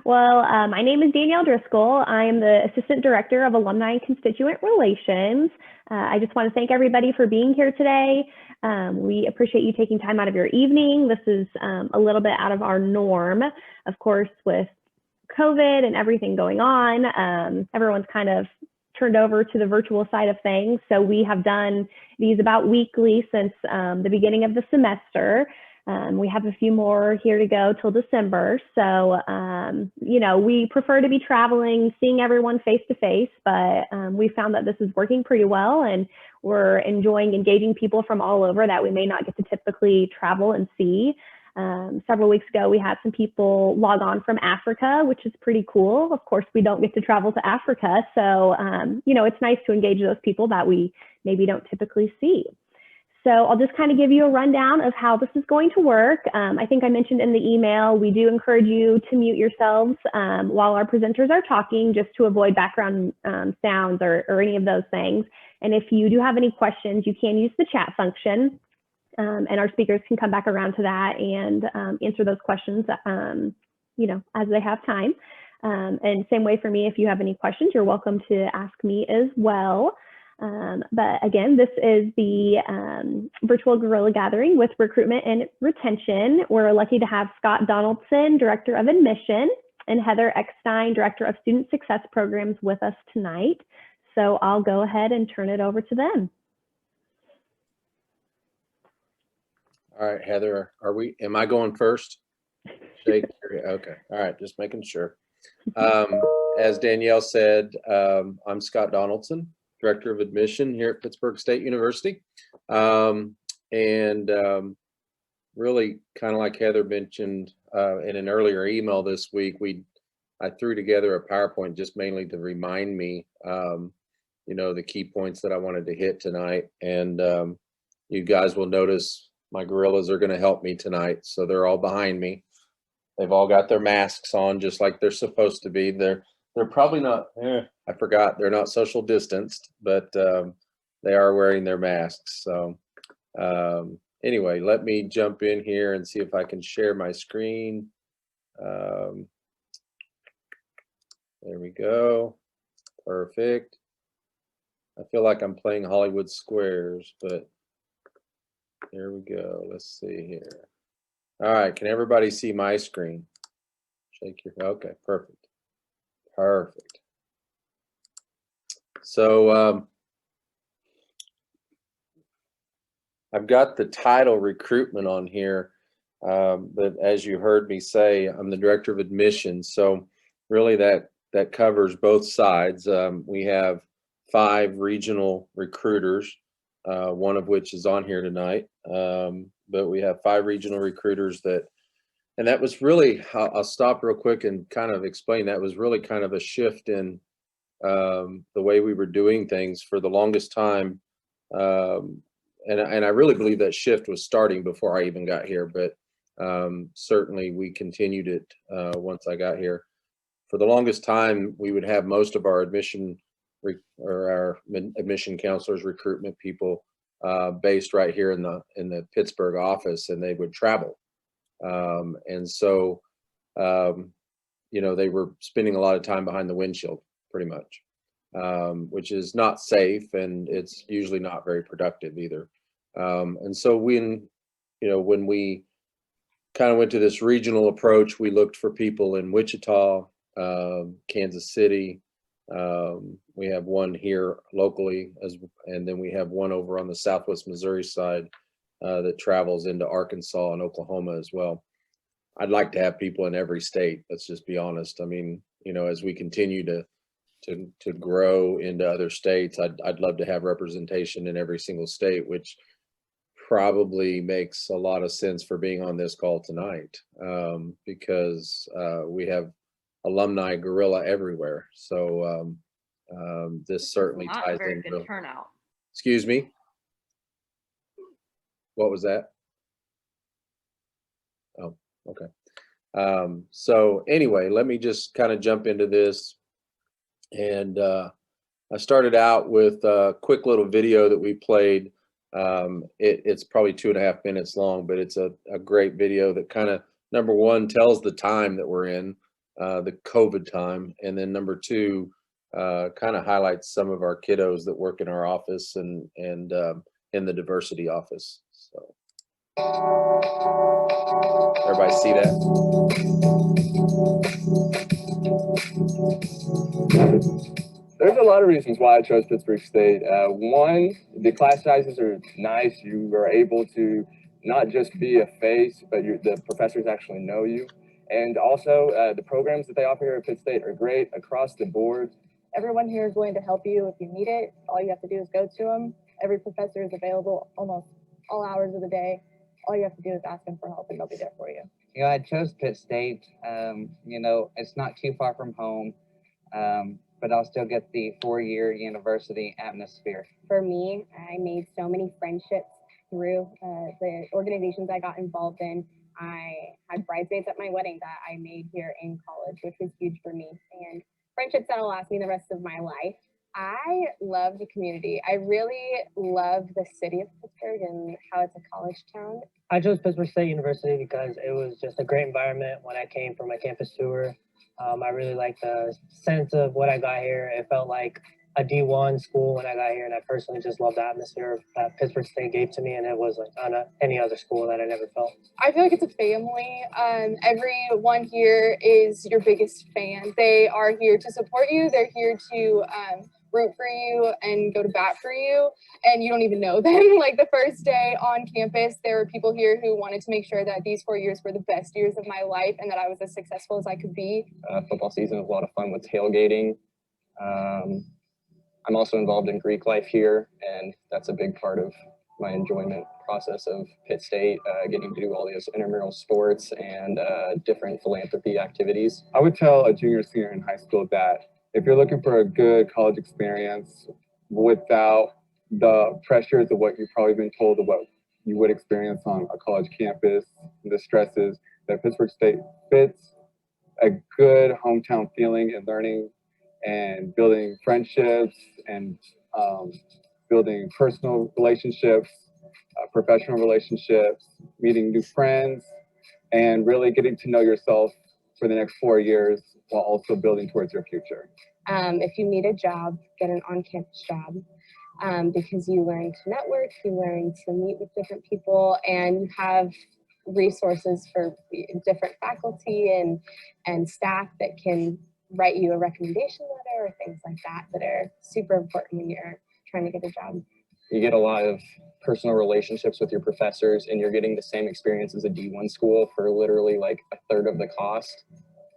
Well, my name is Danielle Driscoll. I am the Assistant Director of Alumni and Constituent Relations. I just want to thank everybody for being here today. We appreciate you taking time out of your evening. This is a little bit out of our norm, of course, with COVID and everything going on. Everyone's kind of turned over to the virtual side of things. So we have done these about weekly since the beginning of the semester. We have a few more here to go till December. So, you know, we prefer to be traveling, seeing everyone face to face, but we found that this is working pretty well, and we're enjoying engaging people from all over that we may not get to typically travel and see. Several weeks ago, we had some people log on from Africa, which is pretty cool. Of course, we don't get to travel to Africa. So, you know, it's nice to engage those people that we maybe don't typically see. So I'll just kind of give you a rundown of how this is going to work. I think I mentioned in the email, we do encourage you to mute yourselves while our presenters are talking, just to avoid background sounds or any of those things. And if you do have any questions, you can use the chat function, and our speakers can come back around to that and answer those questions, you know, as they have time. And same way for me, if you have any questions, you're welcome to ask me as well. But again, this is the virtual guerrilla gathering with recruitment and retention. We're lucky to have Scott Donaldson, Director of Admission, and Heather Eckstein, Director of Student Success Programs, with us tonight. So I'll go ahead and turn it over to them. All right, Heather, am I going first? Shake. Okay, all right, just making sure. As Danielle said, I'm Scott Donaldson, Director of Admission here at Pittsburg State University. Really, kind of like Heather mentioned in an earlier email this week, I threw together a PowerPoint just mainly to remind me, you know, the key points that I wanted to hit tonight. And you guys will notice my gorillas are going to help me tonight. So they're all behind me. They've all got their masks on just like they're supposed to be. They're probably not, I forgot, they're not social distanced, but they are wearing their masks. So anyway, let me jump in here and see if I can share my screen. There we go. Perfect. I feel like I'm playing Hollywood Squares, but here we go. Let's see here. All right, can everybody see my screen? Shake your, okay, perfect. Perfect. So I've got the title recruitment on here, but as you heard me say, I'm the Director of Admissions. So really that covers both sides. We have 5 regional recruiters, one of which is on here tonight. But we have 5 regional recruiters and that was really, I'll stop real quick and kind of explain, that was really kind of a shift in the way we were doing things for the longest time. And I really believe that shift was starting before I even got here, but certainly we continued it once I got here. For the longest time, we would have most of our admission counselors, recruitment people based right here in the Pittsburgh office, and they would travel. And so, you know, they were spending a lot of time behind the windshield, pretty much, which is not safe, and it's usually not very productive either. And so when we kind of went to this regional approach, we looked for people in Wichita, Kansas City. We have one here locally, and then we have one over on the Southwest Missouri side that travels into Arkansas and Oklahoma as well. I'd like to have people in every state. Let's just be honest. I mean, you know, as we continue to grow into other states, I'd love to have representation in every single state, which probably makes a lot of sense for being on this call tonight, because we have alumni guerrilla everywhere. So this certainly ties in. Good turnout. Excuse me. What was that? Oh, okay. So anyway, let me just kind of jump into this. And I started out with a quick little video that we played. It's probably 2.5 minutes long, but it's a great video that kind of, number one, tells the time that we're in. the COVID time. And then number two, kind of highlights some of our kiddos that work in our office and in the diversity office. So everybody see that? There's a lot of reasons why I chose Pittsburg State. One, the class sizes are nice. You are able to not just be a face, but the professors actually know you. And also, the programs that they offer here at Pitt State are great across the board. Everyone here is going to help you if you need it. All you have to do is go to them. Every professor is available almost all hours of the day. All you have to do is ask them for help and they'll be there for you. You know, I chose Pitt State. You know, it's not too far from home, but I'll still get the 4-year university atmosphere. For me, I made so many friendships through the organizations I got involved in. I had bridesmaids at my wedding that I made here in college, which was huge for me, and friendships that'll last me the rest of my life. I love the community. I really love the city of Pittsburgh and how it's a college town. I chose Pittsburg State University because it was just a great environment when I came for my campus tour. I really liked the sense of what I got here. It felt like a D1 school when I got here, and I personally just loved the atmosphere that Pittsburg State gave to me, and it was like on any other school that I never felt. I feel like it's a family. Everyone here is your biggest fan. They are here to support you. They're here to root for you and go to bat for you, and you don't even know them. Like the first day on campus, there were people here who wanted to make sure that these 4 years were the best years of my life and that I was as successful as I could be. Football season was a lot of fun with tailgating. I'm also involved in Greek life here, and that's a big part of my enjoyment process of Pitt State, getting to do all these intramural sports and different philanthropy activities. I would tell a junior, senior in high school that if you're looking for a good college experience without the pressures of what you've probably been told of what you would experience on a college campus, the stresses, that Pittsburg State fits a good hometown feeling and learning and building friendships and building personal relationships, professional relationships, meeting new friends, and really getting to know yourself for the next 4 years while also building towards your future. If you need a job, get an on-campus job because you learn to network, you learn to meet with different people, and you have resources for different faculty and staff that can write you a recommendation letter or things like that that are super important when you're trying to get a job. You get a lot of personal relationships with your professors, and you're getting the same experience as a D1 school for literally like a third of the cost.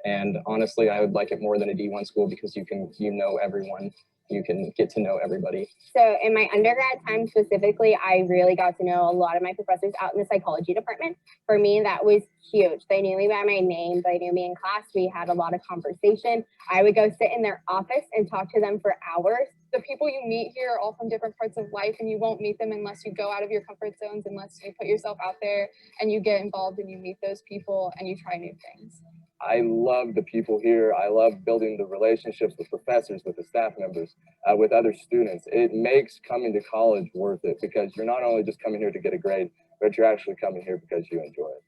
And honestly, I would like it more than a D1 school because you know everyone. You can get to know everybody. So in my undergrad time specifically, I really got to know a lot of my professors out in the psychology department. For me, that was huge. They knew me by my name. They knew me in class. We had a lot of conversation. I would go sit in their office and talk to them for hours. The people you meet here are all from different parts of life, and you won't meet them unless you go out of your comfort zones, unless you put yourself out there and you get involved and you meet those people and you try new things. I love the people here. I love building the relationships with professors, with the staff members, with other students. It makes coming to college worth it because you're not only just coming here to get a grade, but you're actually coming here because you enjoy it.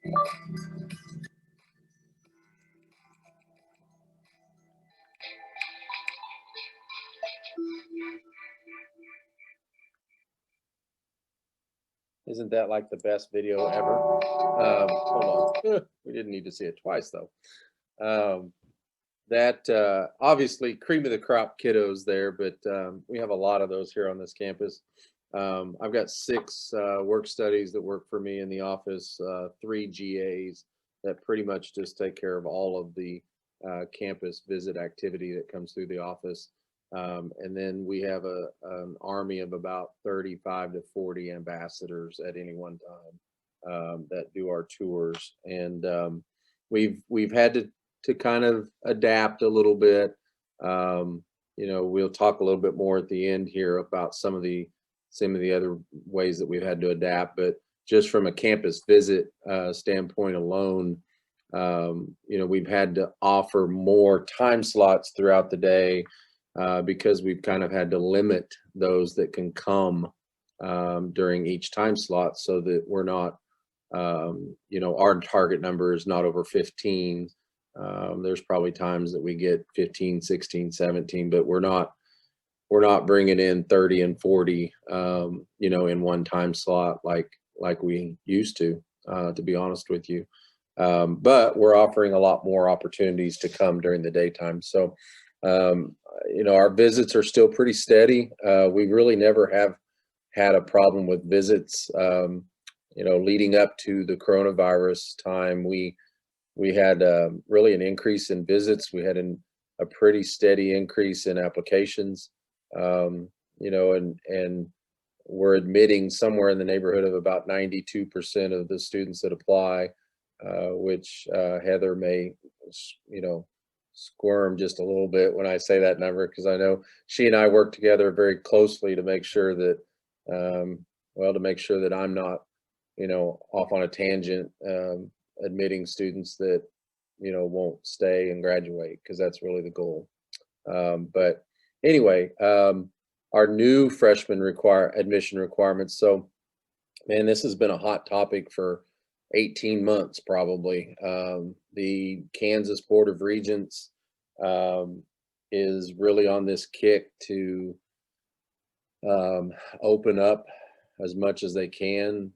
Isn't that like the best video ever? Hold on. We didn't need to see it twice though. Obviously cream of the crop kiddos there, but we have a lot of those here on this campus. I've got 6 work studies that work for me in the office, 3 GAs that pretty much just take care of all of the campus visit activity that comes through the office. And then we have an army of about 35 to 40 ambassadors at any one time that do our tours. And we've had to kind of adapt a little bit. You know, we'll talk a little bit more at the end here about some of the other ways that we've had to adapt, but just from a campus visit standpoint alone, you know, we've had to offer more time slots throughout the day because we've kind of had to limit those that can come during each time slot so that we're not, you know, our target number is not over 15 There's probably times that we get 15, 16, 17, but we're not bringing in 30 and 40, you know, in one time slot like we used to be honest with you. But we're offering a lot more opportunities to come during the daytime. So, you know, our visits are still pretty steady. We really never have had a problem with visits. You know, leading up to the coronavirus time, we had really an increase in visits. We had a pretty steady increase in applications. You know, and we're admitting somewhere in the neighborhood of about 92% of the students that apply, which Heather may, you know, squirm just a little bit when I say that number, because I know she and I work together very closely to make sure that, well, to make sure that I'm not, you know, off on a tangent, admitting students that, you know, won't stay and graduate, because that's really the goal. But anyway, our new freshman admission requirements. So, man, this has been a hot topic for 18 months probably. The Kansas Board of Regents is really on this kick to open up as much as they can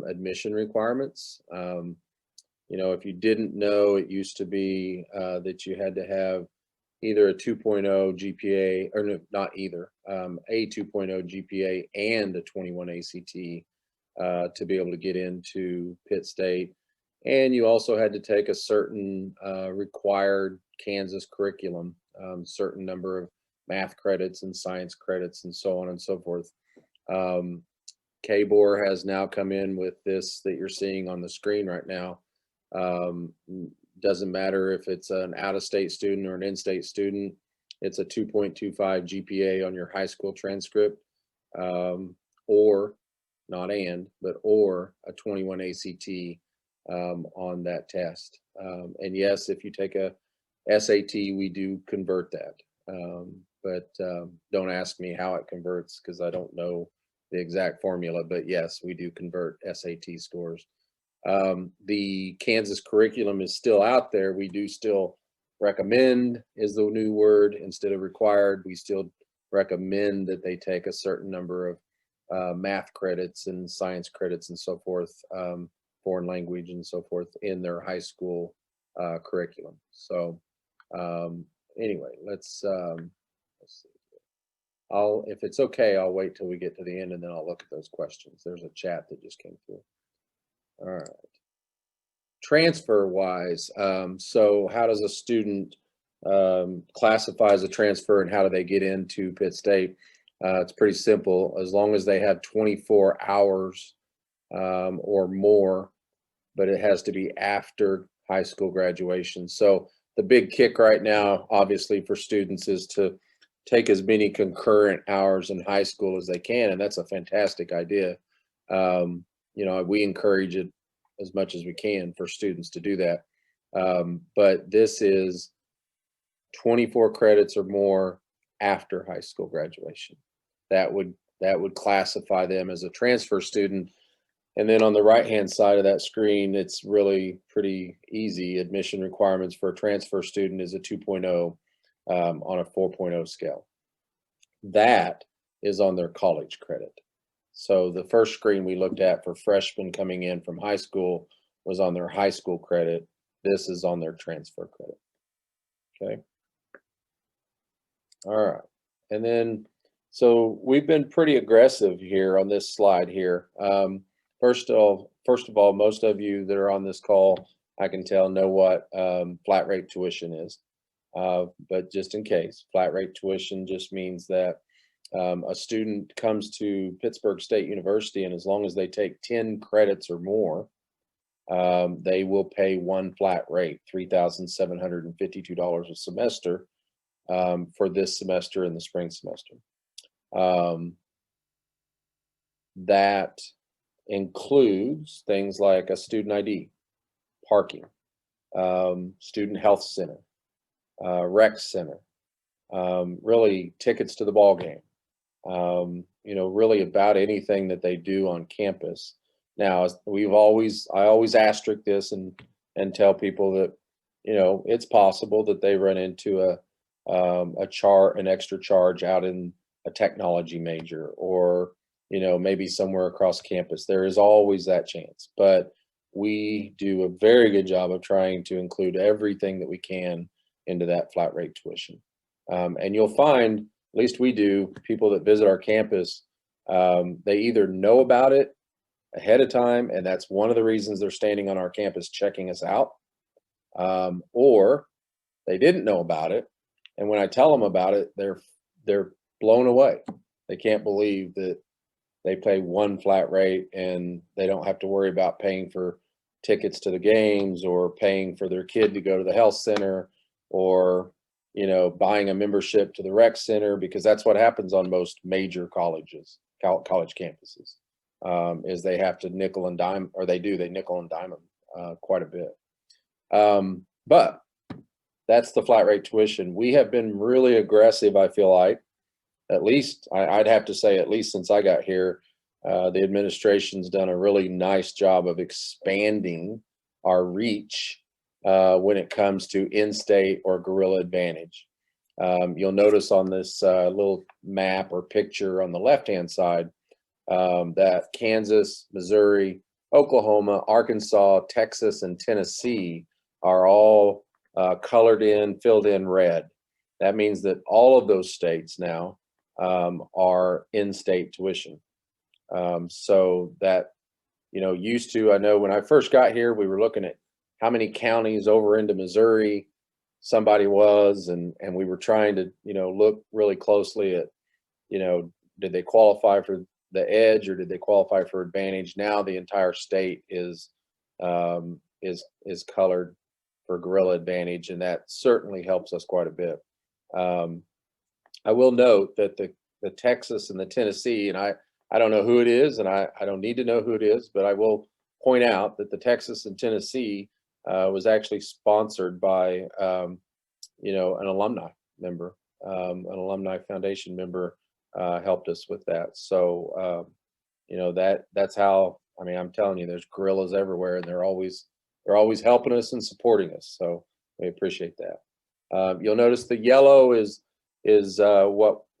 admission requirements. You know, if you didn't know, it used to be that you had to have either a 2.0 GPA, or no, not either, a 2.0 GPA and a 21 ACT to be able to get into Pitt State. And you also had to take a certain required Kansas curriculum, certain number of math credits and science credits and so on and so forth. KBOR has now come in with this that you're seeing on the screen right now. Doesn't matter if it's an out-of-state student or an in-state student, it's a 2.25 GPA on your high school transcript, or not and, but or a 21 ACT on that test. And yes, if you take a SAT, we do convert that. But don't ask me how it converts, because I don't know the exact formula, but yes, we do convert SAT scores. The Kansas curriculum is still out there. We do still recommend, is the new word, instead of required. We still recommend that they take a certain number of math credits and science credits and so forth, foreign language and so forth in their high school curriculum. So anyway, let's see. If it's okay, I'll wait till we get to the end and then I'll look at those questions. There's a chat that just came through. All right. Transfer wise, so how does a student classify as a transfer and how do they get into Pitt State? It's pretty simple. As long as they have 24 hours or more, but it has to be after high school graduation. So the big kick right now, obviously, for students is to take as many concurrent hours in high school as they can, and that's a fantastic idea. You know, we encourage it as much as we can for students to do that. But this is 24 credits or more after high school graduation. That would classify them as a transfer student. And then on the right-hand side of that screen, it's really pretty easy. Admission requirements for a transfer student is a 2.0 on a 4.0 scale. That is on their college credit. So the first screen we looked at for freshmen coming in from high school was on their high school credit. This is on their transfer credit. Okay. All right. And then, so we've been pretty aggressive here on this slide here. First of all, most of you that are on this call, I can tell, know what flat rate tuition is. But just in case, flat rate tuition just means that a student comes to Pittsburg State University, and as long as they take 10 credits or more, they will pay one flat rate, $3,752 a semester for this semester and the spring semester. That includes things like a student ID, parking, student health center, rec center, really tickets to the ball game. You know, really about anything that they do on campus. Now, I always asterisk this and tell people that you know, it's possible that they run into an extra charge out in a technology major, or, you know, maybe somewhere across campus. There is always that chance, but we do a very good job of trying to include everything that we can into that flat rate tuition. And you'll find, at least we do, people that visit our campus, they either know about it ahead of time, and that's one of the reasons they're standing on our campus checking us out, or they didn't know about it, and when I tell them about it, they're blown away. They can't believe that they pay one flat rate and they don't have to worry about paying for tickets to the games, or paying for their kid to go to the health center, or, you know, buying a membership to the rec center, because that's what happens on most major colleges, college campuses, is they have to nickel and dime, or they nickel and dime them quite a bit. But that's the flat rate tuition. We have been really aggressive, I feel like, at least I'd have to say, at least since I got here, the administration's done a really nice job of expanding our reach when it comes to in-state or Guerrilla Advantage. You'll notice on this little map or picture on the left-hand side that Kansas, Missouri, Oklahoma, Arkansas, Texas, and Tennessee are all filled in red. That means that all of those states now are in-state tuition. So that, you know, I know when I first got here, we were looking at how many counties over into Missouri somebody was, and we were trying to, you know, look really closely at, you know, did they qualify for the edge or did they qualify for advantage? Now the entire state is colored for Guerrilla Advantage, and that certainly helps us quite a bit. I will note that the Texas and the Tennessee, and I don't know who it is, and I don't need to know who it is, but I will point out that the Texas and Tennessee was actually sponsored by, you know, an alumni member, an alumni foundation member helped us with that. So, you know, that's how, I mean, I'm telling you, there's guerrillas everywhere, and they're always helping us and supporting us. So we appreciate that. You'll notice the yellow is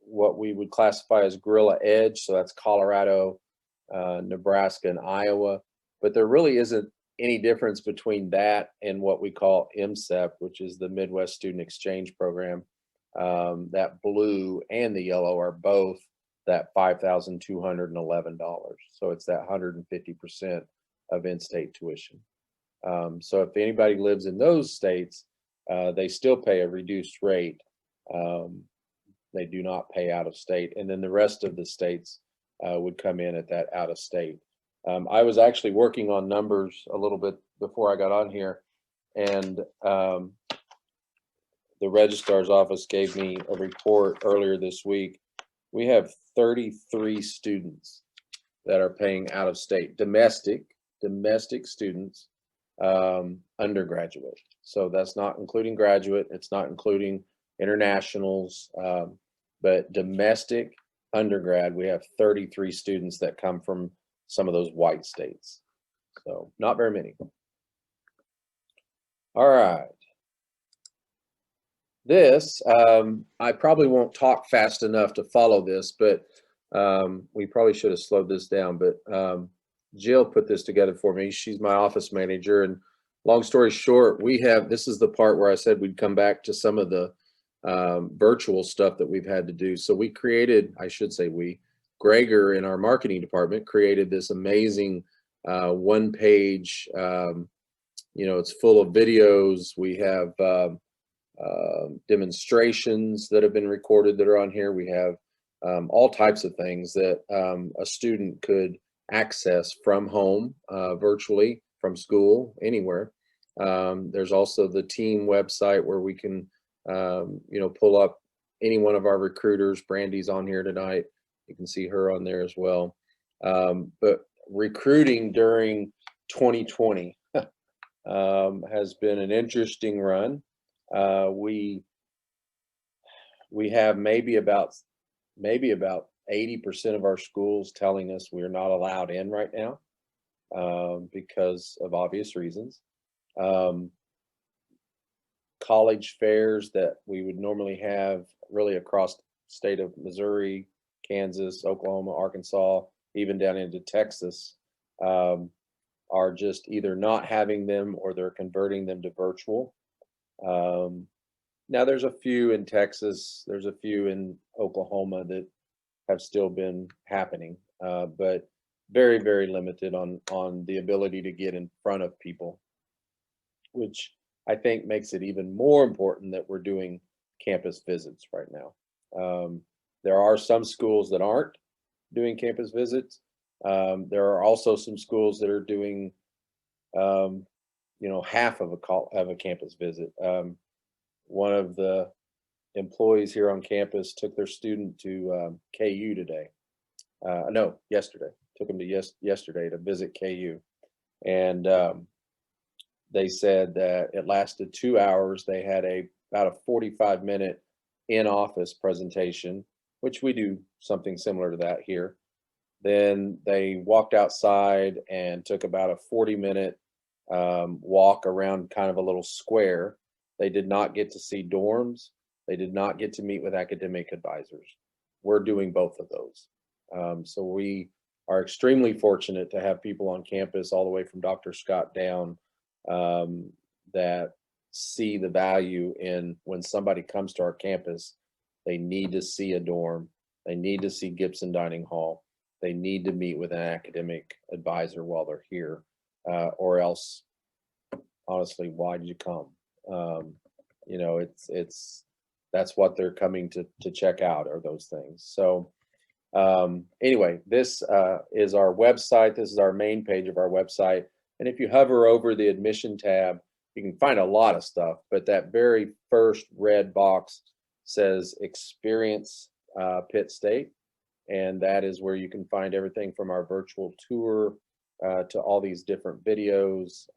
what we would classify as Guerrilla Edge. So that's Colorado, Nebraska, and Iowa. But there really isn't any difference between that and what we call MSEP, which is the Midwest Student Exchange Program. That blue and the yellow are both that $5,211. So it's that 150% of in-state tuition. So if anybody lives in those states, they still pay a reduced rate. They do not pay out of state. And then the rest of the states would come in at that out of state. I was actually working on numbers a little bit before I got on here, and the registrar's office gave me a report earlier this week. We have 33 students that are paying out of state, domestic students, undergraduate. So that's not including graduate, it's not including internationals, but domestic undergrad, we have 33 students that come from some of those white states. So not very many. All right. This, I probably won't talk fast enough to follow this, but we probably should have slowed this down, but Jill put this together for me. She's my office manager, and long story short, this is the part where I said we'd come back to some of the virtual stuff that we've had to do. So we created, I should say Gregor in our marketing department created this amazing one-page, you know, it's full of videos. We have demonstrations that have been recorded that are on here. We have all types of things that a student could access from home, virtually, from school, anywhere. There's also the team website where we can, you know, pull up any one of our recruiters. Brandy's on here tonight. You can see her on there as well. But recruiting during 2020 has been an interesting run. We have maybe about 80% of our schools telling us we're not allowed in right now because of obvious reasons. college fairs that we would normally have really across the state of Missouri, Kansas, Oklahoma, Arkansas, even down into Texas, are just either not having them or they're converting them to virtual. Now there's a few in Texas, there's a few in Oklahoma that have still been happening, but very, very limited on the ability to get in front of people, which I think makes it even more important that we're doing campus visits right now. There are some schools that aren't doing campus visits. There are also some schools that are doing, half of a campus visit. One of the employees here on campus took their student to KU today. No, yesterday. Took them to yesterday to visit KU, and they said that it lasted 2 hours. They had about a 45-minute in-office presentation, which we do something similar to that here. Then they walked outside and took about a 40-minute walk around kind of a little square. They did not get to see dorms. They did not get to meet with academic advisors. We're doing both of those. So we are extremely fortunate to have people on campus all the way from Dr. Scott down that see the value in when somebody comes to our campus, they need to see a dorm. They need to see Gibson Dining Hall. They need to meet with an academic advisor while they're here, or else, honestly, why did you come? That's what they're coming to check out, are those things. So anyway, this is our website. This is our main page of our website. And if you hover over the admission tab, you can find a lot of stuff, but that very first red box says Experience Pitt State. And that is where you can find everything from our virtual tour to all these different videos.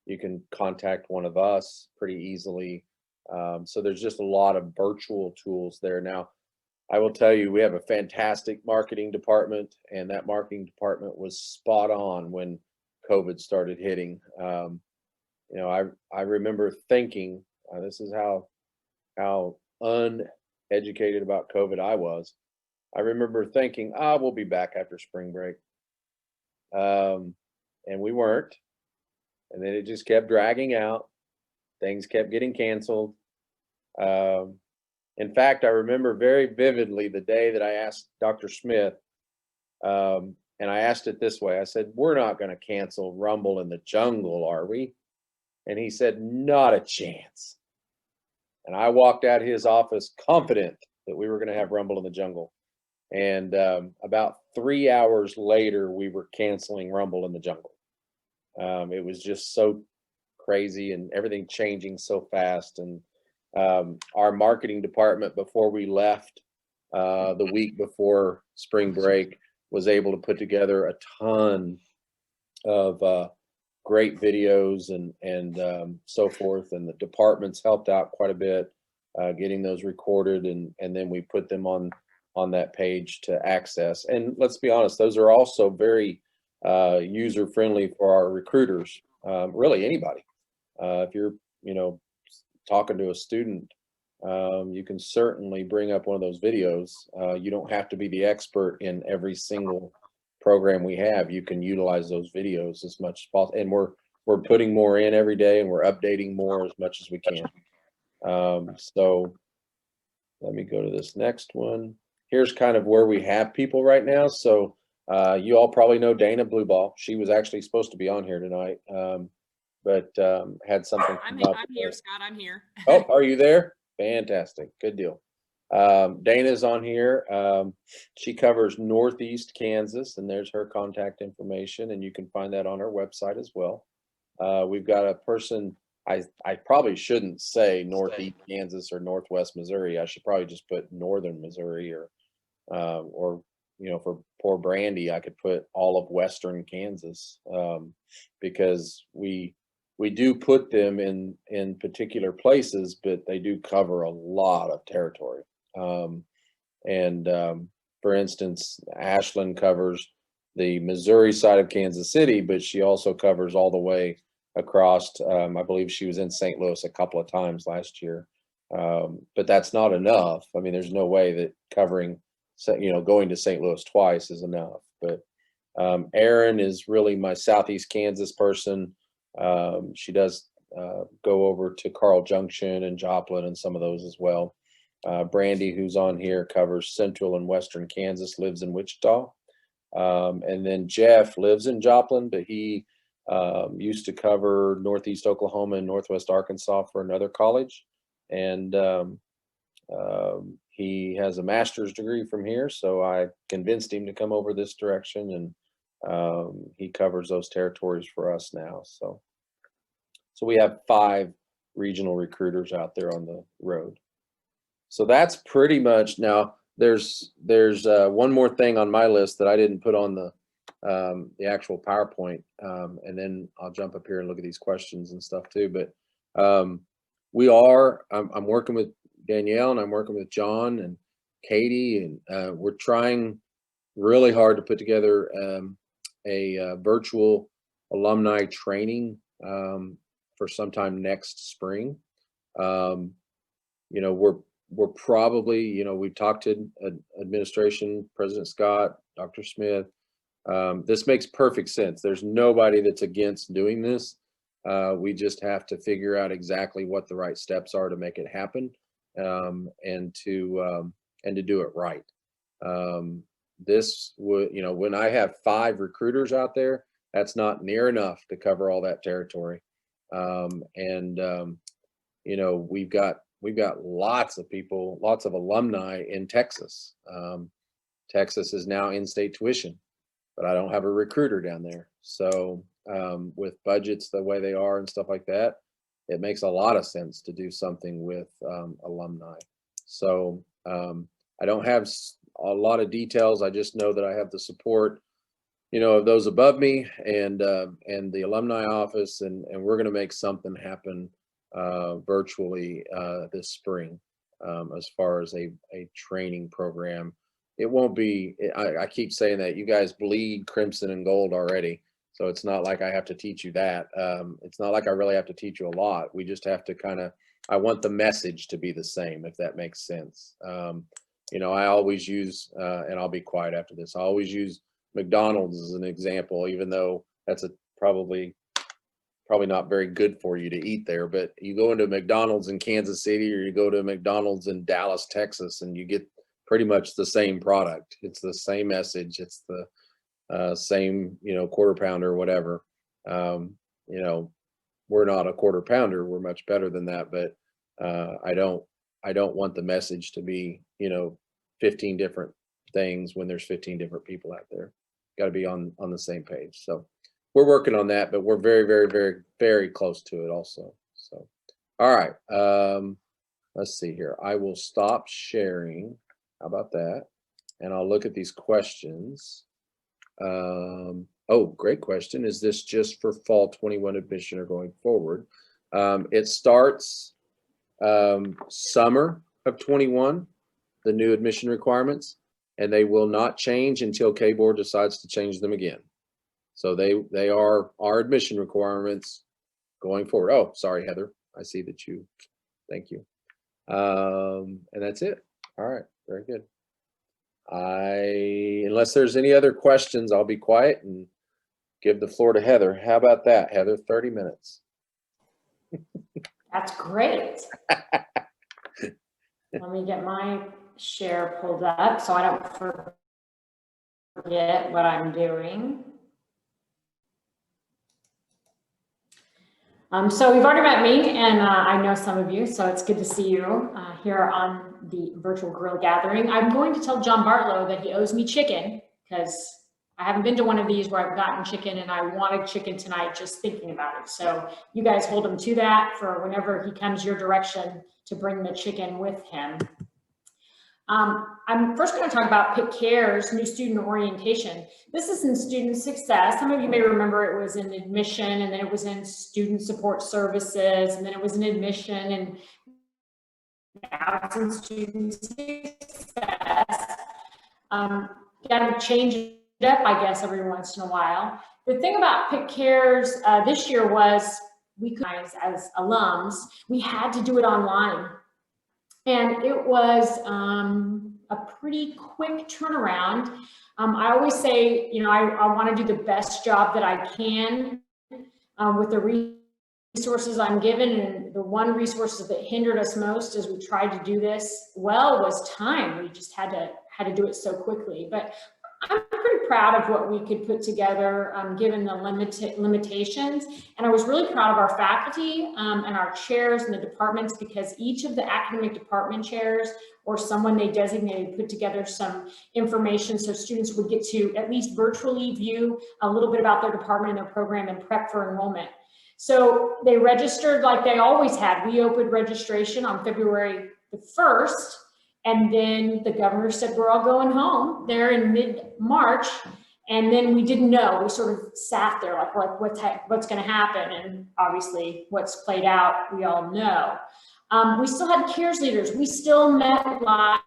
You can contact one of us pretty easily. So there's just a lot of virtual tools there. Now, I will tell you, we have a fantastic marketing department, and that marketing department was spot on when COVID started hitting. I remember thinking, this is how uneducated about COVID I was. I remember thinking, we'll be back after spring break. And we weren't. And then it just kept dragging out. Things kept getting canceled. In fact, I remember very vividly the day that I asked Dr. Smith, and I asked it this way. I said, we're not going to cancel Rumble in the Jungle, are we? And he said, not a chance. And I walked out of his office confident that we were going to have Rumble in the Jungle. And about 3 hours later, we were canceling Rumble in the Jungle. It was just so crazy and everything changing so fast. And our marketing department, before we left the week before spring break, was able to put together a ton of great videos and so forth. And the departments helped out quite a bit getting those recorded, and then we put them on that page to access. And let's be honest, those are also very user friendly for our recruiters, really anybody. If you're talking to a student, you can certainly bring up one of those videos. You don't have to be the expert in every single program we have. You can utilize those videos as much as possible, and we're putting more in every day, and we're updating more as much as we can. So let me go to this next one. Here's kind of where we have people right now. So you all probably know Dana Blueball. She was actually supposed to be on here tonight, but had something come up. I'm here, Scott. I'm here. Oh, are you there? Fantastic. Good deal. Dana's on here. She covers Northeast Kansas, and there's her contact information, and you can find that on our website as well. We've got a person, I probably shouldn't say Northeast Kansas or Northwest Missouri. I should probably just put Northern Missouri, or for poor Brandy, I could put all of Western Kansas, because we do put them in particular places, but they do cover a lot of territory. For instance, Ashland covers the Missouri side of Kansas City, but she also covers all the way across. I believe she was in St. Louis a couple of times last year, but that's not enough. I mean, there's no way that covering, going to St. Louis twice is enough. But Erin is really my Southeast Kansas person. She does go over to Carl Junction and Joplin and some of those as well. Brandy, who's on here, covers Central and Western Kansas, lives in Wichita. And then Jeff lives in Joplin, but he used to cover Northeast Oklahoma and Northwest Arkansas for another college. And he has a master's degree from here, so I convinced him to come over this direction, and he covers those territories for us now. So we have 5 regional recruiters out there on the road. So that's pretty much. Now there's one more thing on my list that I didn't put on the actual PowerPoint, and then I'll jump up here and look at these questions and stuff too. But I'm working with Danielle, and I'm working with John and Katie, and we're trying really hard to put together a virtual alumni training for sometime next spring. We're probably, we've talked to administration, President Scott, Dr. Smith. This makes perfect sense. There's nobody that's against doing this. We just have to figure out exactly what the right steps are to make it happen, and to do it right. This would, when I have 5 recruiters out there, that's not near enough to cover all that territory. We've got lots of people, lots of alumni in Texas. Texas is now in-state tuition, but I don't have a recruiter down there. So with budgets the way they are and stuff like that, it makes a lot of sense to do something with alumni. So I don't have a lot of details. I just know that I have the support, of those above me and the alumni office, and we're going to make something happen virtually this spring, as far as a training program. It won't be, I keep saying that you guys bleed crimson and gold already, so it's not like I have to teach you that. It's not like I really have to teach you a lot. We just have to I want the message to be the same, if that makes sense. I always use, and I'll be quiet after this, I always use McDonald's as an example, even though that's probably not very good for you to eat there. But you go into McDonald's in Kansas City, or you go to McDonald's in Dallas, Texas, and you get pretty much the same product. It's the same message. It's the same, quarter pounder or whatever. We're not a quarter pounder. We're much better than that. But I don't want the message to be, 15 different things when there's 15 different people out there. Got to be on the same page. So we're working on that, but we're very, very, very, very close to it also. So, all right. Let's see here. I will stop sharing. How about that? And I'll look at these questions. Oh, great question. Is this just for fall 21 admission or going forward? It starts summer of 21, the new admission requirements, and they will not change until K-Board decides to change them again. So they are our admission requirements going forward. Oh, sorry, Heather. I see that you, thank you. And that's it. All right, very good. Unless there's any other questions, I'll be quiet and give the floor to Heather. How about that, Heather? 30 minutes. That's great. Let me get my share pulled up so I don't forget what I'm doing. So we've already met me, and I know some of you, so it's good to see you here on the virtual grill gathering. I'm going to tell John Bartlow that he owes me chicken, because I haven't been to one of these where I've gotten chicken, and I wanted chicken tonight just thinking about it. So you guys hold him to that for whenever he comes your direction to bring the chicken with him. I'm first going to talk about Pitt Cares, new student orientation. This is in student success. Some of you may remember it was in admission, and then it was in student support services, and then it was in admission, and now it's in student success. Got to change up, I guess, every once in a while. The thing about Pick Cares this year was we could, as alums, we had to do it online. And it was a pretty quick turnaround. I always say, you know, I want to do the best job that I can with the resources I'm given, and the one resource that hindered us most as we tried to do this well was time. We just had to do it so quickly. But I'm pretty proud of what we could put together given the limitations. And I was really proud of our faculty and our chairs and the departments, because each of the academic department chairs or someone they designated put together some information so students would get to at least virtually view a little bit about their department and their program and prep for enrollment. So they registered like they always had. We opened registration on February the 1st. And then the governor said, we're all going home there in mid-March. And then we didn't know. We sort of sat there like what's going to happen? And obviously what's played out, we all know. We still had CARES leaders. We still met live.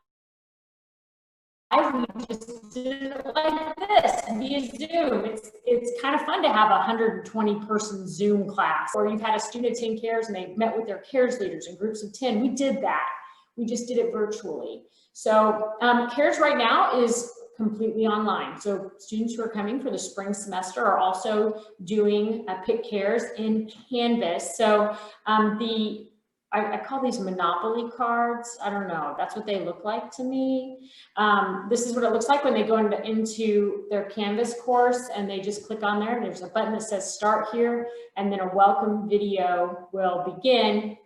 We just did it like this via Zoom. It's kind of fun to have a 120-person Zoom class, or you've had a student attend CARES and they met with their CARES leaders in groups of 10. We did that. We just did it virtually. So CARES right now is completely online. So students who are coming for the spring semester are also doing Pick Cares in Canvas. So I call these Monopoly cards. I don't know, that's what they look like to me. This is what it looks like when they go into their Canvas course, and they just click on there. There's a button that says start here, and then a welcome video will begin.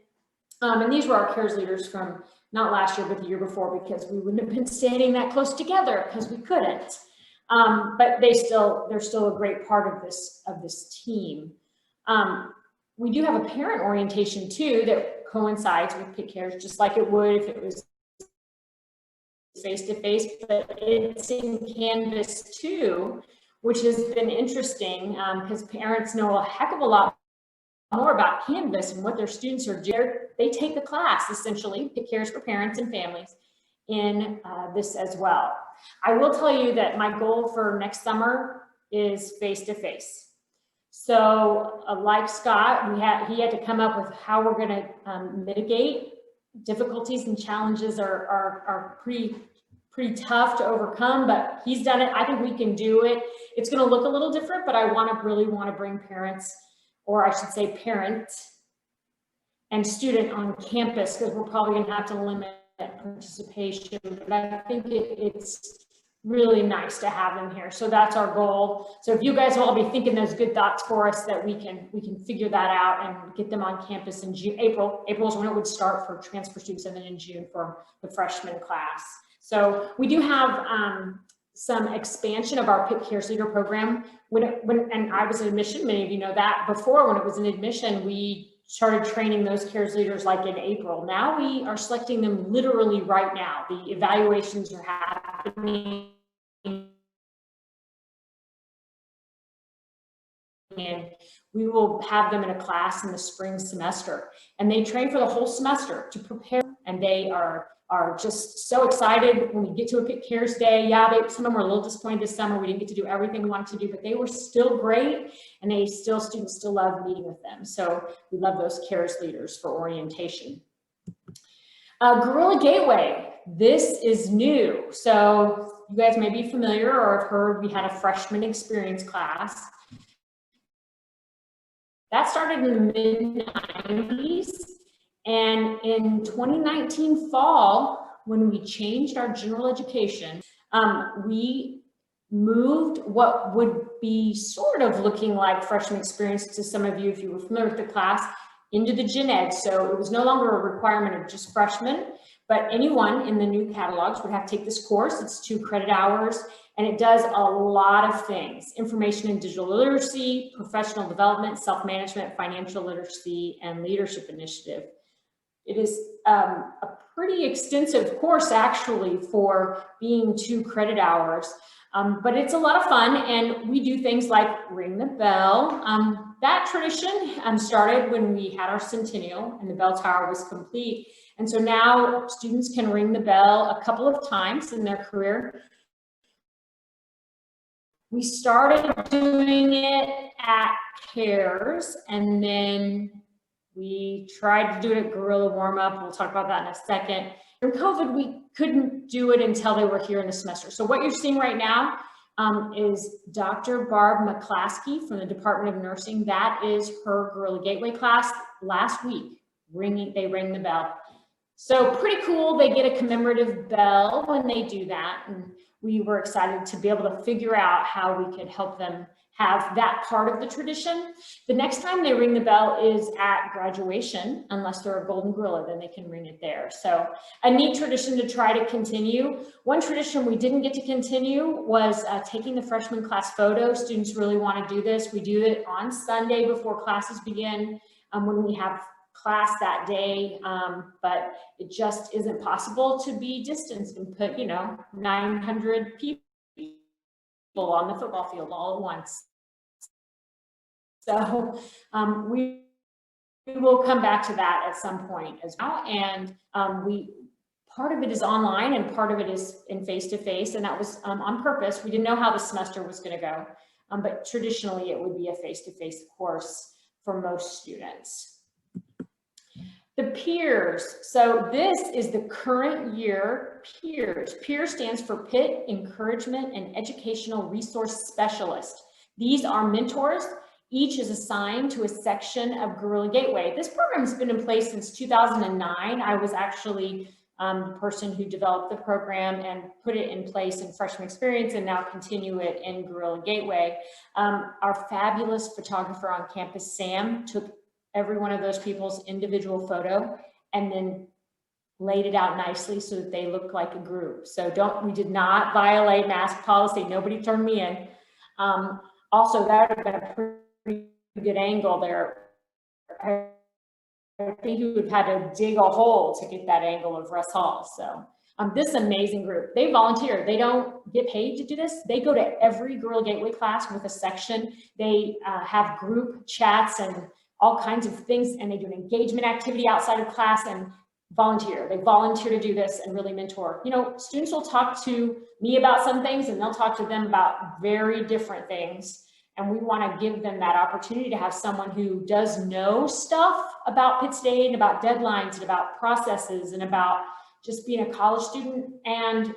And these were our CARES leaders from not last year, but the year before, because we wouldn't have been standing that close together because we couldn't. But they're still a great part of this team. We do have a parent orientation too that coincides with Pick Cares, just like it would if it was face-to-face, but it's in Canvas too, which has been interesting because parents know a heck of a lot more about Canvas and what their students are doing. They take the class, essentially, Pick Cares for Parents and Families, in this as well. I will tell you that my goal for next summer is face-to-face. So like Scott, he had to come up with how we're going to mitigate difficulties, and challenges are pretty tough to overcome, but he's done it. I think we can do it. It's going to look a little different, but I really want to bring parents, or I should say parent and student on campus, because we're probably going to have to limit participation. But I think it's really nice to have them here. So that's our goal. So if you guys will all be thinking those good thoughts for us, that we can figure that out and get them on campus in June. April is when it would start for transfer students, and then in June for the freshman class. So we do have some expansion of our Pick Cares Leader program. And I was in admission, many of you know that. Before, when it was in admission, we started training those CARES leaders like in April. Now we are selecting them literally right now. The evaluations are happening. And we will have them in a class in the spring semester. And they train for the whole semester to prepare. And they are just so excited when we get to a Pick Cares day. Yeah, some of them were a little disappointed this summer. We didn't get to do everything we wanted to do, but they were still great, and students still love meeting with them. So we love those CARES leaders for orientation. Guerrilla Gateway, this is new. So you guys may be familiar or have heard we had a freshman experience class. That started in the mid-90s. And in 2019 fall, when we changed our general education, we moved what would be sort of looking like freshman experience to some of you, if you were familiar with the class, into the gen ed. So it was no longer a requirement of just freshmen, but anyone in the new catalogs would have to take this course. It's 2 credit hours, and it does a lot of things: information and digital literacy, professional development, self-management, financial literacy, and leadership initiative. It is a pretty extensive course, actually, for being 2 credit hours, but it's a lot of fun, and we do things like ring the bell. That tradition started when we had our centennial and the bell tower was complete, and so now students can ring the bell a couple of times in their career. We started doing it at CARES, and then we tried to do it at Guerrilla Warm-Up. We'll talk about that in a second. During COVID, we couldn't do it until they were here in the semester. So what you're seeing right now is Dr. Barb McClaskey from the Department of Nursing. That is her Guerrilla Gateway class last week. They ring the bell. So pretty cool. They get a commemorative bell when they do that. And we were excited to be able to figure out how we could help them have that part of the tradition. The next time they ring the bell is at graduation, unless they're a Golden Gorilla, then they can ring it there. So a neat tradition to try to continue. One tradition we didn't get to continue was taking the freshman class photo. Students really want to do this. We do it on Sunday before classes begin when we have class that day, but it just isn't possible to be distanced and put, 900 people on the football field all at once. So we will come back to that at some point as well. And part of it is online and part of it is in face-to-face, and that was on purpose. We didn't know how the semester was going to go, but traditionally it would be a face-to-face course for most students. The peers. So this is the current year peers. Peers stands for Pitt Encouragement and Educational Resource Specialist. These are mentors. Each is assigned to a section of Guerrilla Gateway. This program has been in place since 2009. I was actually the person who developed the program and put it in place in freshman experience and now continue it in Guerrilla Gateway. Our fabulous photographer on campus, Sam, took every one of those people's individual photo and then laid it out nicely so that they look like a group. So we did not violate mask policy. Nobody turned me in. Also, that would have been a pretty good angle there. I think you would have had to dig a hole to get that angle of Russ Hall. So this amazing group, they volunteer. They don't get paid to do this. They go to every Guerrilla Gateway class with a section. They have group chats and all kinds of things, and they do an engagement activity outside of class and volunteer. They volunteer to do this and really mentor. Students will talk to me about some things and they'll talk to them about very different things. And we want to give them that opportunity to have someone who does know stuff about Pitt State and about deadlines and about processes and about just being a college student, and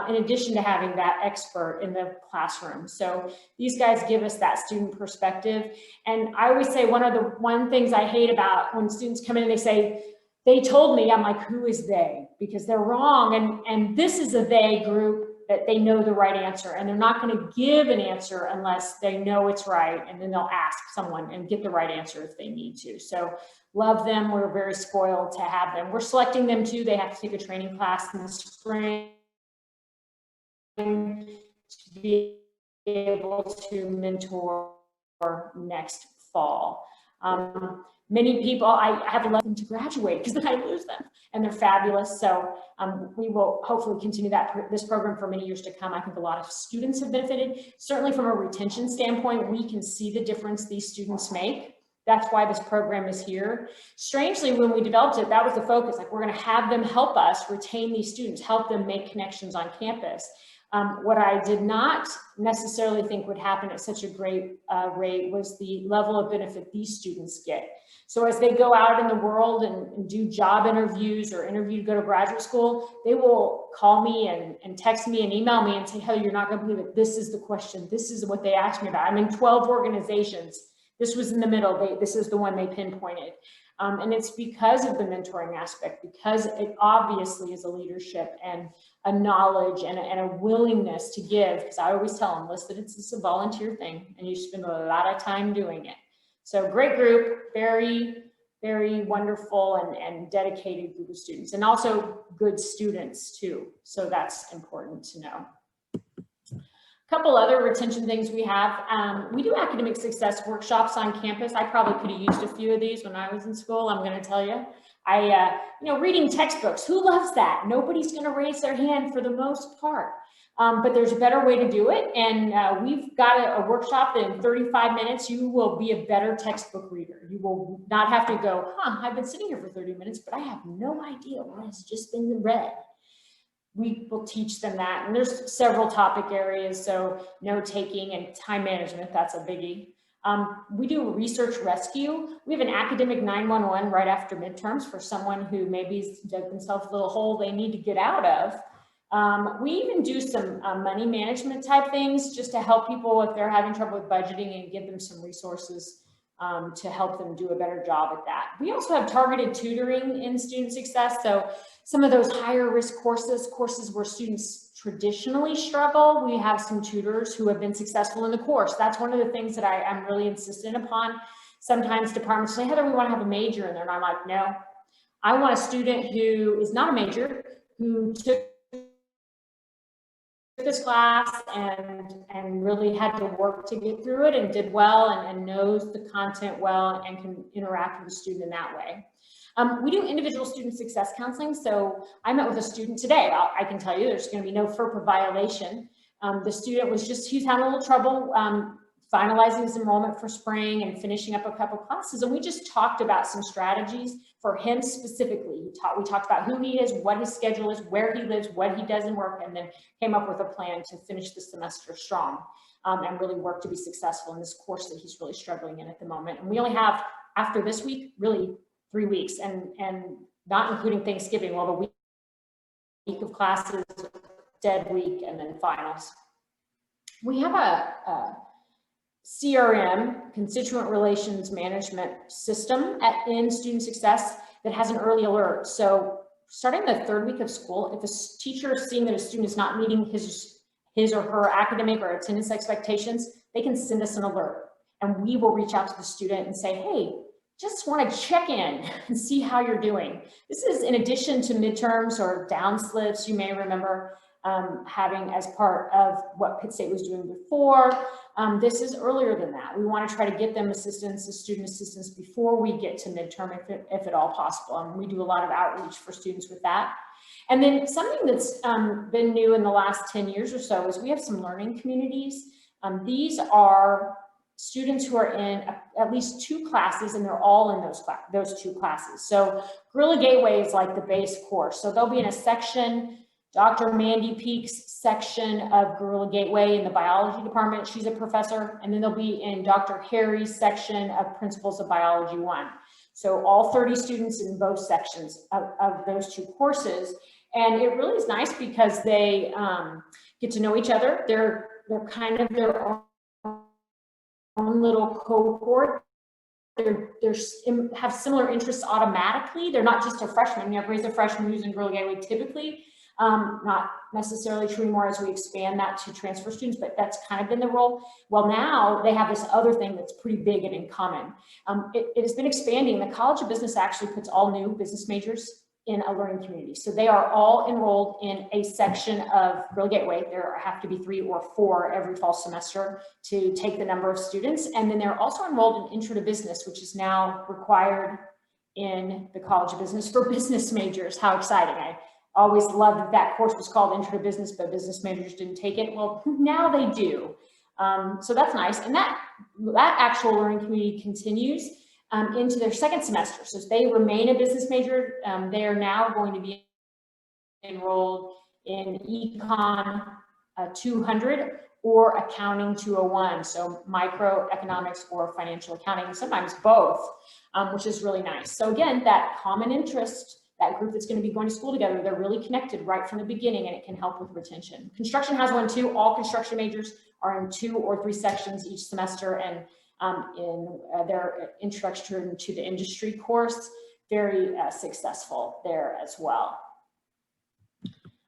in addition to having that expert in the classroom. So these guys give us that student perspective. And I always say one things I hate about when students come in and they say, they told me, I'm like, who is they? Because they're wrong. And this is a they group that they know the right answer, and they're not going to give an answer unless they know it's right, and then they'll ask someone and get the right answer if they need to. So love them. We're very spoiled to have them. We're selecting them too. They have to take a training class in the spring to be able to mentor next fall. Many people, I have allowed them to graduate because then I lose them, and they're fabulous. So we will hopefully continue this program for many years to come. I think a lot of students have benefited. Certainly from a retention standpoint, we can see the difference these students make. That's why this program is here. Strangely, when we developed it, that was the focus. Like, we're going to have them help us retain these students, help them make connections on campus. What I did not necessarily think would happen at such a great rate was the level of benefit these students get. So as they go out in the world and do job interviews or to go to graduate school, they will call me and text me and email me and say, hey, you're not going to believe it. This is the question. This is what they asked me about. I'm in 12 organizations. This was in the middle. This is the one they pinpointed. And it's because of the mentoring aspect, because it obviously is a leadership and a knowledge and a willingness to give. Because I always tell them, listen, it's a volunteer thing and you spend a lot of time doing it. So great group, very, very wonderful and dedicated group of students, and also good students too. So that's important to know. Couple other retention things we have. We do academic success workshops on campus. I probably could have used a few of these when I was in school, I'm going to tell you. Reading textbooks, who loves that? Nobody's going to raise their hand for the most part. But there's a better way to do it. And we've got a workshop that in 35 minutes, you will be a better textbook reader. You will not have to go, I've been sitting here for 30 minutes, but I have no idea what has just been read. we will teach them that. And there's several topic areas. So note taking and time management, that's a biggie. We do research rescue. We have an academic 911 right after midterms for someone who maybe dug themselves a little hole they need to get out of. We even do some money management type things just to help people if they're having trouble with budgeting and give them some resources to help them do a better job at that. We also have targeted tutoring in student success. So some of those higher risk courses where students traditionally struggle, we have some tutors who have been successful in the course. That's one of the things that I'm really insistent upon. Sometimes departments say, Heather, we want to have a major in there. And I'm like, no, I want a student who is not a major, who took this class and really had to work to get through it and did well and knows the content well and can interact with the student in that way. We do individual student success counseling. So I met with a student today. I can tell you there's going to be no FERPA violation. The student was he's having a little trouble finalizing his enrollment for spring and finishing up a couple classes. And we just talked about some strategies for him specifically. We talked about who he is, what his schedule is, where he lives, what he does in work, and then came up with a plan to finish the semester strong and really work to be successful in this course that he's really struggling in at the moment. And we only have, after this week, really 3 weeks, and not including Thanksgiving, well, the week of classes, dead week, and then finals. We have a CRM, Constituent Relations Management System in student success that has an early alert. So starting the 3rd week of school, if a teacher is seeing that a student is not meeting his or her academic or attendance expectations, they can send us an alert, and we will reach out to the student and say, hey, just want to check in and see how you're doing. This is in addition to midterms or down slips you may remember having as part of what Pitt State was doing before. This is earlier than that. We want to try to get them assistance, the student assistance, before we get to midterm, if at all possible. And we do a lot of outreach for students with that. And then something that's been new in the last 10 years or so is we have some learning communities. These are students who are in at least 2 classes, and they're all in those 2 classes. So Guerrilla Gateway is like the base course. So they'll be in a section, Dr. Mandy Peak's section of Guerrilla Gateway in the biology department. She's a professor. And then they'll be in Dr. Harry's section of Principles of Biology 1. So all 30 students in both sections of those 2 courses. And it really is nice because they get to know each other. They're kind of their own little cohort. They have similar interests automatically. They're not just a freshman. Everybody's a freshman who's in Guerrilla Gateway typically. Not necessarily true anymore as we expand that to transfer students, but that's kind of been the role. Well, now they have this other thing that's pretty big and in common. It has been expanding. The College of Business actually puts all new business majors in a learning community. So they are all enrolled in a section of Guerrilla Gateway. There have to be 3 or 4 every fall semester to take the number of students. And then they're also enrolled in Intro to Business, which is now required in the College of Business for business majors. How exciting. I always loved that that course was called Intro to Business, but business majors didn't take it. Well, now they do. So that's nice. And that actual learning community continues into their 2nd semester. So they remain a business major. They are now going to be enrolled in Econ 200 or Accounting 201. So microeconomics or financial accounting, sometimes both, which is really nice. So again, that common interest, that group that's going to be going to school together, they're really connected right from the beginning, and it can help with retention. Construction has one too. All construction majors are in 2 or 3 sections each semester, and in their introduction to the industry course, very successful there as well.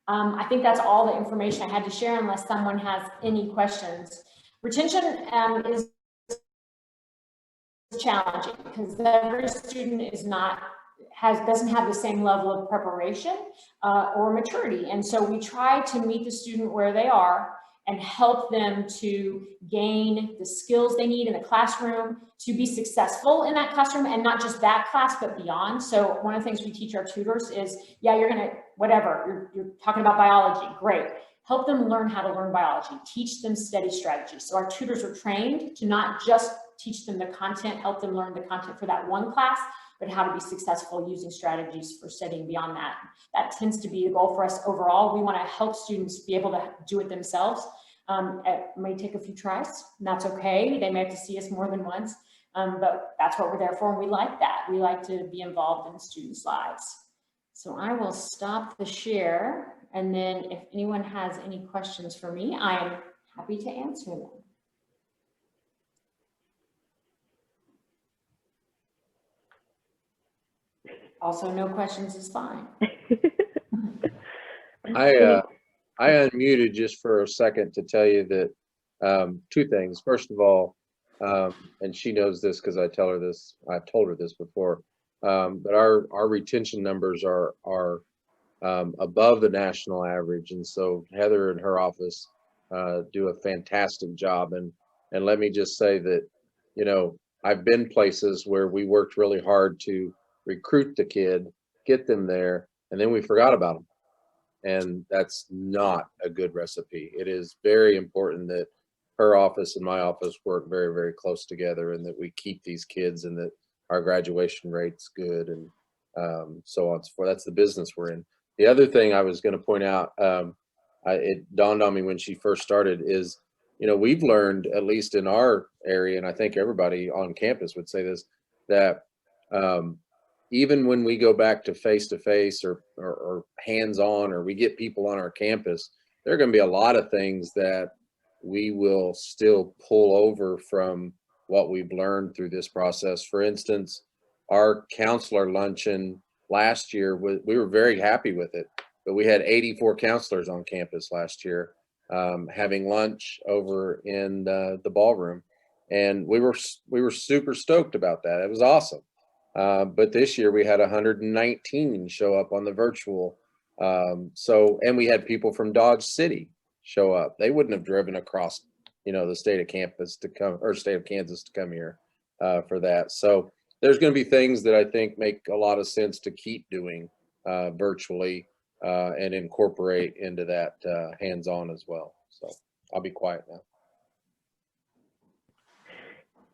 I think that's all the information I had to share unless someone has any questions. Retention is challenging because every student is doesn't have the same level of preparation or maturity. And so we try to meet the student where they are and help them to gain the skills they need in the classroom to be successful in that classroom, and not just that class, but beyond. So one of the things we teach our tutors is, yeah, you're gonna, whatever, you're talking about biology, great. Help them learn how to learn biology, teach them study strategies. So our tutors are trained to not just teach them the content, help them learn the content for that one class, but how to be successful using strategies for studying beyond that. That tends to be the goal for us overall. We want to help students be able to do it themselves. It may take a few tries, and that's okay. They may have to see us more than once, but that's what we're there for, and we like that. We like to be involved in students' lives. So I will stop the share, and then if anyone has any questions for me, I am happy to answer them. Also, no questions is fine. I unmuted just for a second to tell you that two things. First of all, and she knows this because I tell her this, I've told her this before, but our retention numbers are above the national average, and so Heather and her office do a fantastic job. And let me just say that, you know, I've been places where we worked really hard to recruit the kid, get them there, and then we forgot about them. And that's not a good recipe. It is very important that her office and my office work very, very close together, and that we keep these kids, and that our graduation rate's good, and so on and so forth. That's the business we're in. The other thing I was going to point out, it dawned on me when she first started, is, you know, we've learned, at least in our area, and I think everybody on campus would say this, that even when we go back to face-to-face or hands-on, or we get people on our campus, there are going to be a lot of things that we will still pull over from what we've learned through this process. For instance, our counselor luncheon last year, we were very happy with it, but we had 84 counselors on campus last year having lunch over in the ballroom, and we were super stoked about that. It was awesome. But this year we had 119 show up on the virtual. And we had people from Dodge City show up. They wouldn't have driven across, you know, the state of Kansas to come here for that. So there's going to be things that I think make a lot of sense to keep doing virtually and incorporate into that hands-on as well. So I'll be quiet now.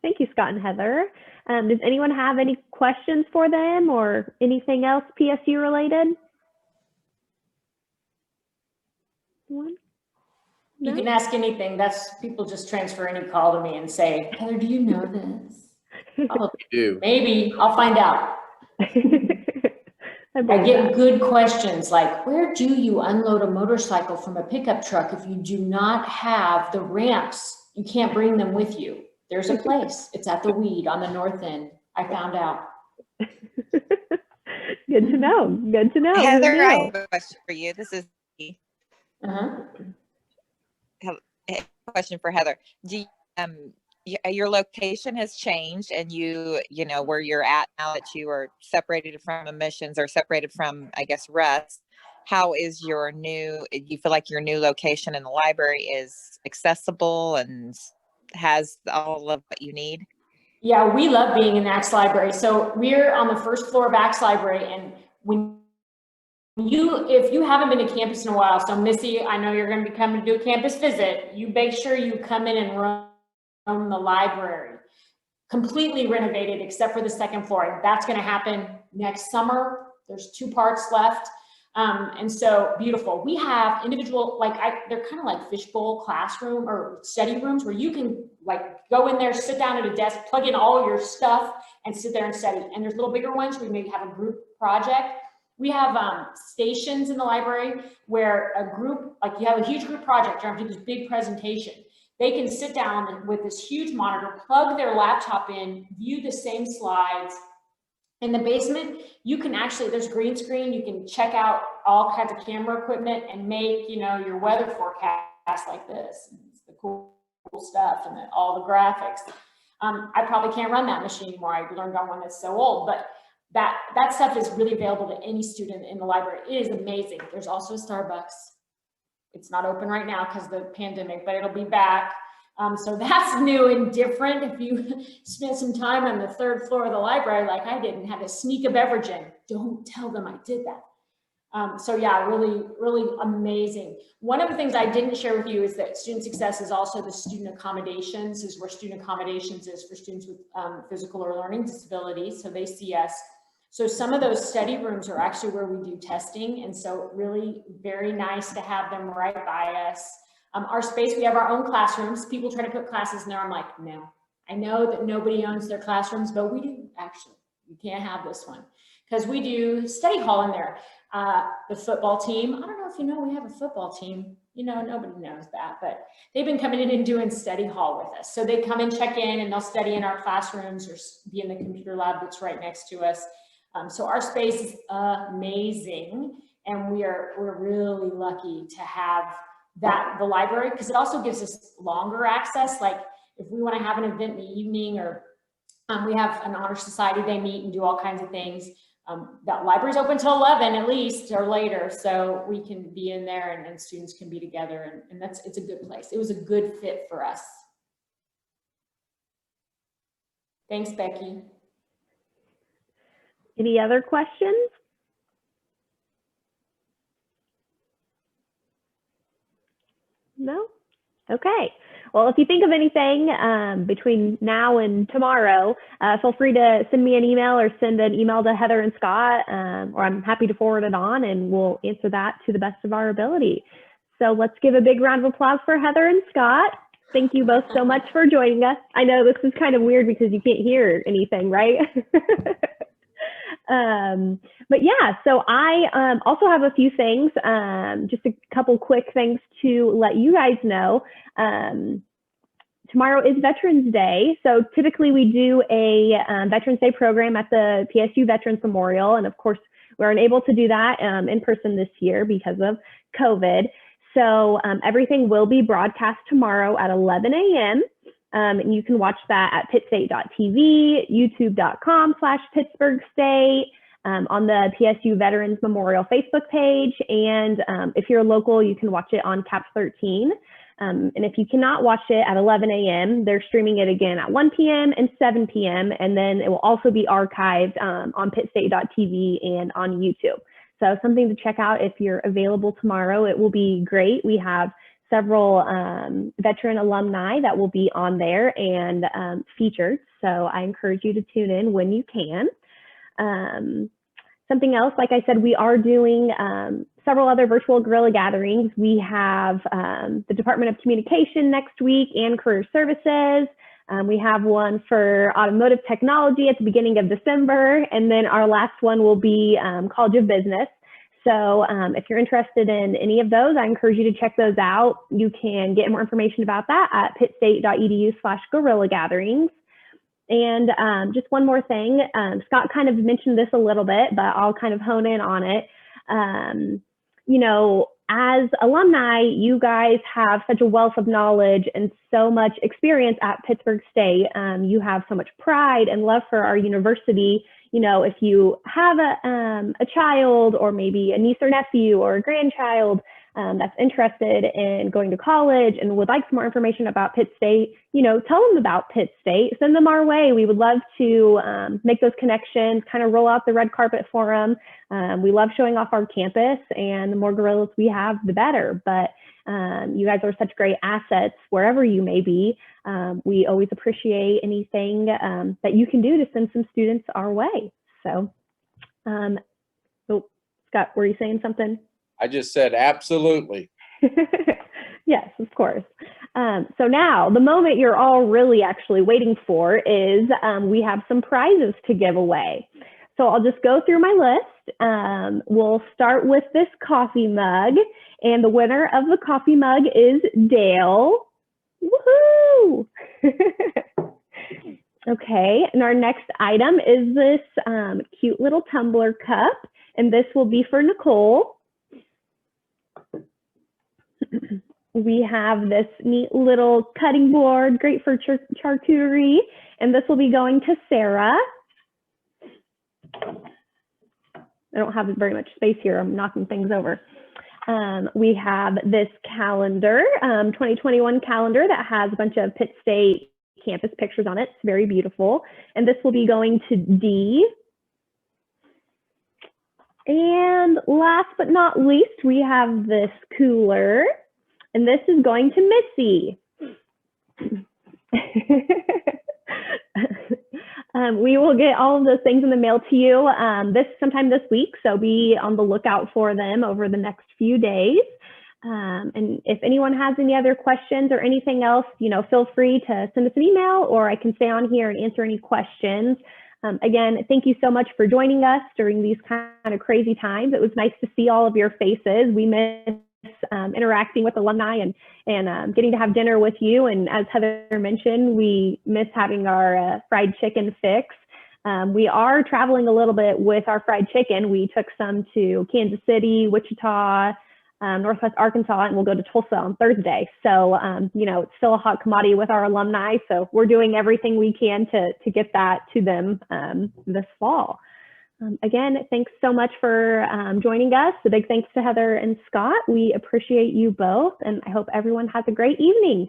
Thank you, Scott and Heather. Does anyone have any questions for them or anything else PSU related? One? You can ask anything. That's people just transfer any call to me and say, Heather, do you know this? Oh, do. Maybe I'll find out. I get good questions like, where do you unload a motorcycle from a pickup truck if you do not have the ramps? You can't bring them with you. There's a place. It's at the Weed on the north end. I found out. Good to know. Good to know. Heather, I have a question for you. This is a question for Heather. Do you, your location has changed, and you know where you're at now that you are separated from admissions, or separated from, I guess, Russ. How is your new? You feel like your new location in the library is accessible and has all of what you need? Yeah, we love being in the Axe Library. So we're on the first floor of Axe Library, and if you haven't been to campus in a while, so Missy, I know you're going to be coming to do a campus visit. You make sure you come in and roam the library. Completely renovated except for the second floor. That's going to happen next summer. There's 2 parts left. And so beautiful. We have individual, they're kind of like fishbowl classroom or study rooms where you can like go in there, sit down at a desk, plug in all your stuff and sit there and study. And there's little bigger ones where you maybe have a group project. We have stations in the library where a group, like you have a huge group project, you have to do this big presentation. They can sit down with this huge monitor, plug their laptop in, view the same slides. In the basement, you can actually, there's green screen, you can check out all kinds of camera equipment and make, you know, your weather forecast like this. It's the cool stuff and all the graphics. I probably can't run that machine anymore. I learned on one that's so old, but that stuff is really available to any student in the library. It is amazing. There's also a Starbucks. It's not open right now because of the pandemic, but it'll be back. So that's new and different. If you spent some time on the 3rd floor of the library, like I did, and had to sneak a beverage in, don't tell them I did that. So yeah, really, really amazing. One of the things I didn't share with you is that student success is also the student accommodations, is where student accommodations is for students with physical or learning disabilities. So they see us So some of those study rooms are actually where we do testing. And so really very nice to have them right by us. Our space, we have our own classrooms. People try to put classes in there. I'm like, no, I know that nobody owns their classrooms, but we do actually. You can't have this one because we do study hall in there. The football team, I don't know if you know, we have a football team. You know, nobody knows that, but they've been coming in and doing study hall with us. So they come and check in and they'll study in our classrooms or be in the computer lab that's right next to us. So our space is amazing, and we're really lucky to have the library, because it also gives us longer access. Like if we want to have an event in the evening, or we have an honor society, they meet and do all kinds of things. That library's open till 11 at least or later, so we can be in there and students can be together, and it's a good place. It was a good fit for us. Thanks, Becky. Any other questions? No? Okay. Well, if you think of anything between now and tomorrow, feel free to send me an email or send an email to Heather and Scott, or I'm happy to forward it on and we'll answer that to the best of our ability. So let's give a big round of applause for Heather and Scott. Thank you both so much for joining us. I know this is kind of weird because you can't hear anything, right? But yeah, so I also have a few things, just a couple quick things to let you guys know. Tomorrow is Veterans Day. So typically we do a Veterans Day program at the PSU Veterans Memorial. And of course, we weren't able to do that in person this year because of COVID. So everything will be broadcast tomorrow at 11 a.m. And you can watch that at pittstate.tv, youtube.com/Pittsburg State, on the PSU Veterans Memorial Facebook page. And if you're local, you can watch it on Cap 13. And if you cannot watch it at 11 a.m., they're streaming it again at 1 p.m. and 7 p.m. And then it will also be archived on pittstate.tv and on YouTube. So something to check out if you're available tomorrow. It will be great. We have several veteran alumni that will be on there and featured. So I encourage you to tune in when you can. Something else, like I said, we are doing several other virtual guerrilla gatherings. We have the Department of Communication next week and Career Services. We have one for automotive technology at the beginning of December. And then our last one will be College of Business. So if you're interested in any of those, I encourage you to check those out. You can get more information about that at pittstate.edu/guerrilla gatherings. And just one more thing, Scott kind of mentioned this a little bit, but I'll kind of hone in on it. You know, as alumni, you guys have such a wealth of knowledge and so much experience at Pittsburg State. You have so much pride and love for our university. You know, if you have a child or maybe a niece or nephew or a grandchild that's interested in going to college and would like some more information about Pitt State, you know, tell them about Pitt State, send them our way. We would love to make those connections, kind of roll out the red carpet for them. We love showing off our campus, and the more guerrillas we have, the better. But you guys are such great assets wherever you may be. We always appreciate anything that you can do to send some students our way. So, oh, Scott, were you saying something? I just said absolutely. Yes, of course. So now the moment you're all really actually waiting for is we have some prizes to give away. So I'll just go through my list. We'll start with this coffee mug, and the winner of the coffee mug is Dale. Woohoo! Okay, and our next item is this cute little tumbler cup, and this will be for Nicole. We have this neat little cutting board, great for charcuterie, and this will be going to Sarah. I don't have very much space here. I'm knocking things over. We have this calendar, 2021 calendar that has a bunch of Pitt State campus pictures on it. It's very beautiful. And this will be going to Dee. And last but not least, we have this cooler, and this is going to Missy. We will get all of those things in the mail to you sometime this week, so be on the lookout for them over the next few days. And if anyone has any other questions or anything else, feel free to send us an email, or I can stay on here and answer any questions. Again, thank you so much for joining us during these kind of crazy times. It was nice to see all of your faces. We miss interacting with alumni and getting to have dinner with you. And as Heather mentioned, we miss having our fried chicken fix. We are traveling a little bit with our fried chicken. We took some to Kansas City, Wichita, Northwest Arkansas, and we'll go to Tulsa on Thursday. So, it's still a hot commodity with our alumni. So we're doing everything we can to get that to them this fall. Again, thanks so much for joining us. A big thanks to Heather and Scott. We appreciate you both, and I hope everyone has a great evening.